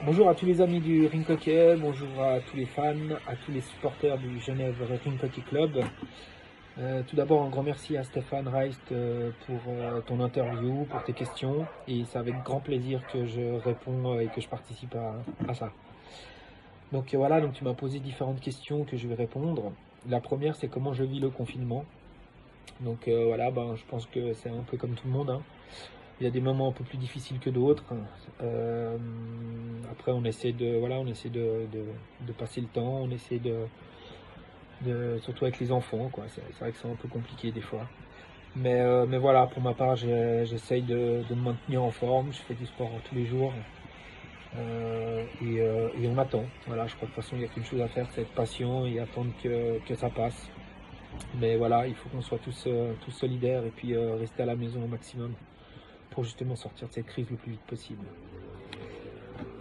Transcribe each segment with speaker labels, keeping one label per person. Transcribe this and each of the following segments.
Speaker 1: Bonjour à tous les amis du Ring Hockey, bonjour à tous les fans, à tous les supporters du Genève Ring Hockey Club. Tout d'abord, un grand merci à Stéphane Reist pour ton interview, pour tes questions. Et c'est avec grand plaisir que je réponds et que je participe à ça. Donc voilà, donc tu m'as posé différentes questions que je vais répondre. La première, c'est comment je vis le confinement. Donc voilà, je pense que c'est un peu comme tout le monde, hein. Il y a des moments un peu plus difficiles que d'autres. Euh, Après, on essaie de passer le temps, on essaie surtout avec les enfants, quoi. C'est vrai que c'est un peu compliqué des fois. Mais voilà, pour ma part, j'essaye de me maintenir en forme. Je fais du sport tous les jours et on attend. Voilà, je crois que de toute façon, il n'y a qu'une chose à faire, c'est être patient et attendre que ça passe. Mais voilà, il faut qu'on soit tous solidaires et puis rester à la maison au maximum pour justement sortir de cette crise le plus vite possible.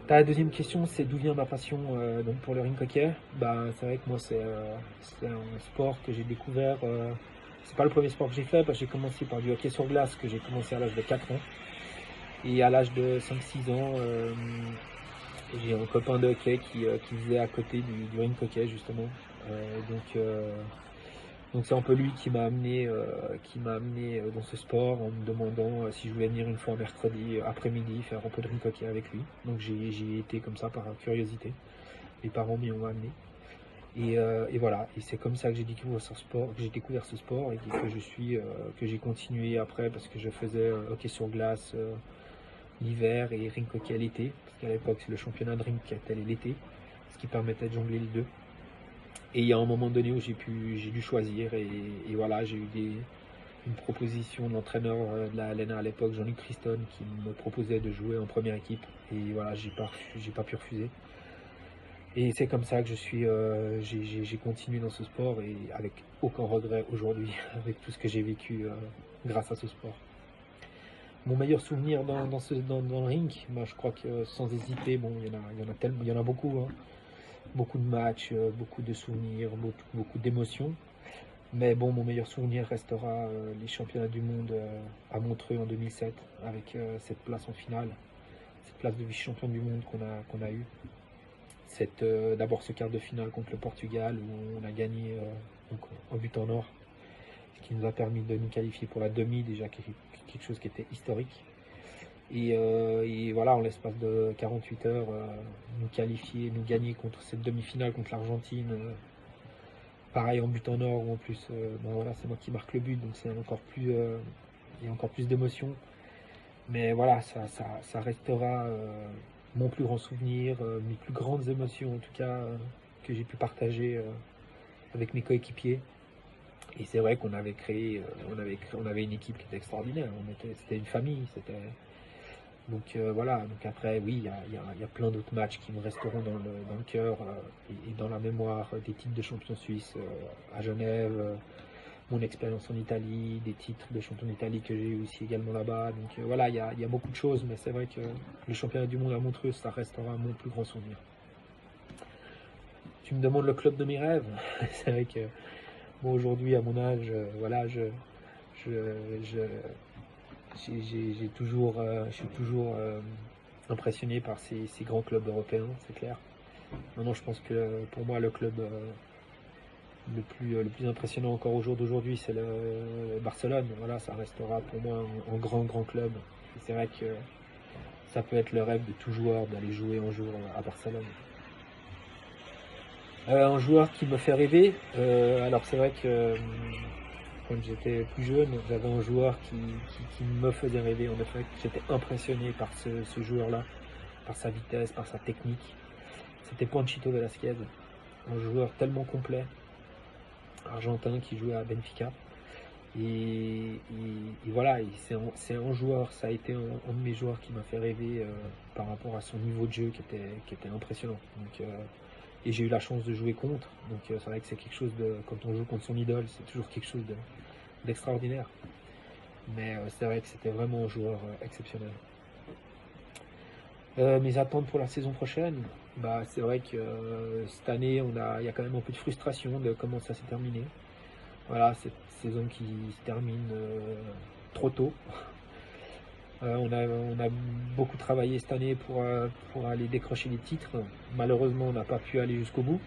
Speaker 1: Ta deuxième question, c'est d'où vient ma passion donc pour le ring hockey. C'est vrai que moi, c'est un sport que j'ai découvert. C'est pas le premier sport que j'ai fait, parce que j'ai commencé par du hockey sur glace, que j'ai commencé à l'âge de 4 ans. Et à l'âge de 5-6 ans, j'ai un copain de hockey qui faisait à côté du ring hockey, justement. Donc c'est un peu lui qui m'a amené dans ce sport en me demandant si je voulais venir une fois un mercredi après-midi faire un peu de rink hockey avec lui. Donc j'y ai été comme ça par curiosité. Les parents m'y ont amené. Et voilà, et c'est comme ça que j'ai découvert ce sport et que j'ai continué après parce que je faisais hockey sur glace l'hiver et rink hockey l'été, parce qu'à l'époque c'est le championnat de rink qui était l'été, ce qui permettait de jongler les deux. Et il y a un moment donné où j'ai dû choisir et voilà, j'ai eu une proposition de l'entraîneur de la LNA à l'époque, Jean-Luc Christon, qui me proposait de jouer en première équipe. Et voilà, j'ai pas pu refuser. Et c'est comme ça que j'ai continué dans ce sport et avec aucun regret aujourd'hui, avec tout ce que j'ai vécu grâce à ce sport. Mon meilleur souvenir dans le ring, je crois que sans hésiter, bon, il y en a beaucoup, hein. Beaucoup de matchs, beaucoup de souvenirs, beaucoup d'émotions. Mais bon, mon meilleur souvenir restera les championnats du monde à Montreux en 2007, avec cette place en finale, cette place de vice-champion du monde qu'on a eu. D'abord ce quart de finale contre le Portugal où on a gagné donc, en but en or, ce qui nous a permis de nous qualifier pour la demi, déjà quelque chose qui était historique. Et voilà, en l'espace de 48 heures, nous qualifier, nous gagner contre cette demi-finale contre l'Argentine. Pareil en but en or, ou en plus, voilà, c'est moi qui marque le but, donc il y a encore plus d'émotion. Mais voilà, ça restera mon plus grand souvenir, mes plus grandes émotions en tout cas, que j'ai pu partager avec mes coéquipiers. Et c'est vrai qu'on avait on avait une équipe qui était extraordinaire. C'était une famille. Voilà. Donc après, oui, il y a plein d'autres matchs qui me resteront dans le cœur et dans la mémoire. Des titres de champion suisse à Genève, mon expérience en Italie, des titres de champion d'Italie que j'ai eu aussi également là-bas. Donc voilà, il y a beaucoup de choses, mais c'est vrai que le championnat du monde à Montreux, ça restera mon plus grand souvenir. Tu me demandes le club de mes rêves. C'est vrai que bon, aujourd'hui, à mon âge, voilà, je, je, je suis toujours impressionné par ces grands clubs européens, c'est clair. Maintenant, je pense que pour moi, le club le plus impressionnant encore au jour d'aujourd'hui, c'est le Barcelone. Voilà, ça restera pour moi un grand, grand club. Et c'est vrai que ça peut être le rêve de tout joueur d'aller jouer un jour à Barcelone. Un joueur qui me fait rêver, alors c'est vrai que quand j'étais plus jeune, j'avais un joueur qui me faisait rêver. En effet, j'étais impressionné par ce joueur-là, par sa vitesse, par sa technique. C'était Panchito Velasquez, un joueur tellement complet, argentin qui jouait à Benfica. Et voilà, c'est un joueur, ça a été un de mes joueurs qui m'a fait rêver par rapport à son niveau de jeu qui était impressionnant. Et j'ai eu la chance de jouer contre, donc c'est vrai que c'est quelque chose de, quand on joue contre son idole, c'est toujours quelque chose d'extraordinaire. Mais c'est vrai que c'était vraiment un joueur exceptionnel. Mes attentes pour la saison prochaine, c'est vrai que cette année, il y a quand même un peu de frustration de comment ça s'est terminé. Voilà, cette saison qui se termine trop tôt. On a beaucoup travaillé cette année pour aller décrocher les titres. Malheureusement, on n'a pas pu aller jusqu'au bout.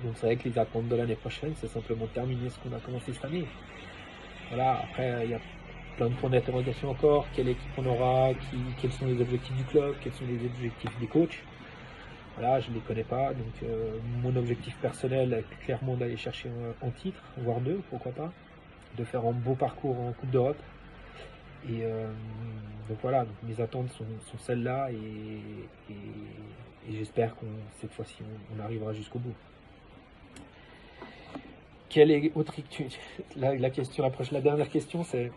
Speaker 1: Donc c'est vrai que les attentes de l'année prochaine, c'est simplement terminer ce qu'on a commencé cette année. Voilà, après, il y a plein de points d'interrogation encore. Quelle équipe on aura, quels sont les objectifs du club, quels sont les objectifs des coachs. Voilà, je ne les connais pas. Donc mon objectif personnel est clairement d'aller chercher un titre, voire deux, pourquoi pas. De faire un beau parcours en Coupe d'Europe. Et donc voilà, donc mes attentes sont celles-là et j'espère qu'on cette fois-ci on arrivera jusqu'au bout. Quelle est autre la question approche. La dernière question, c'est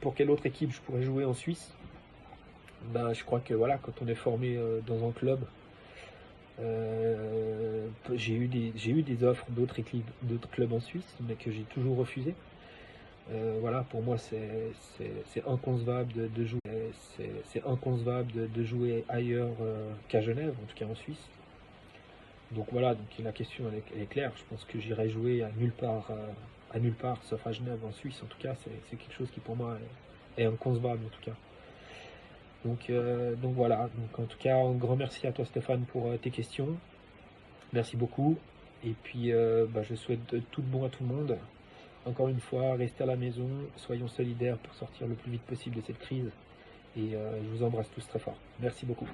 Speaker 1: pour quelle autre équipe je pourrais jouer en Suisse. Ben, je crois que voilà, quand on est formé dans un club, j'ai eu des offres d'autres équipes, d'autres clubs en Suisse, mais que j'ai toujours refusé. Voilà, pour moi c'est inconcevable de jouer, c'est inconcevable de jouer ailleurs qu'à Genève, en tout cas en Suisse. Donc voilà, donc la question elle est claire. Je pense que j'irai jouer à nulle part, sauf à Genève en Suisse. En tout cas, c'est quelque chose qui pour moi est inconcevable en tout cas. Donc voilà. Donc en tout cas, un grand merci à toi Stéphane pour tes questions. Merci beaucoup. Et puis je souhaite tout de bon à tout le monde. Encore une fois, restez à la maison, soyons solidaires pour sortir le plus vite possible de cette crise. Et je vous embrasse tous très fort. Merci beaucoup.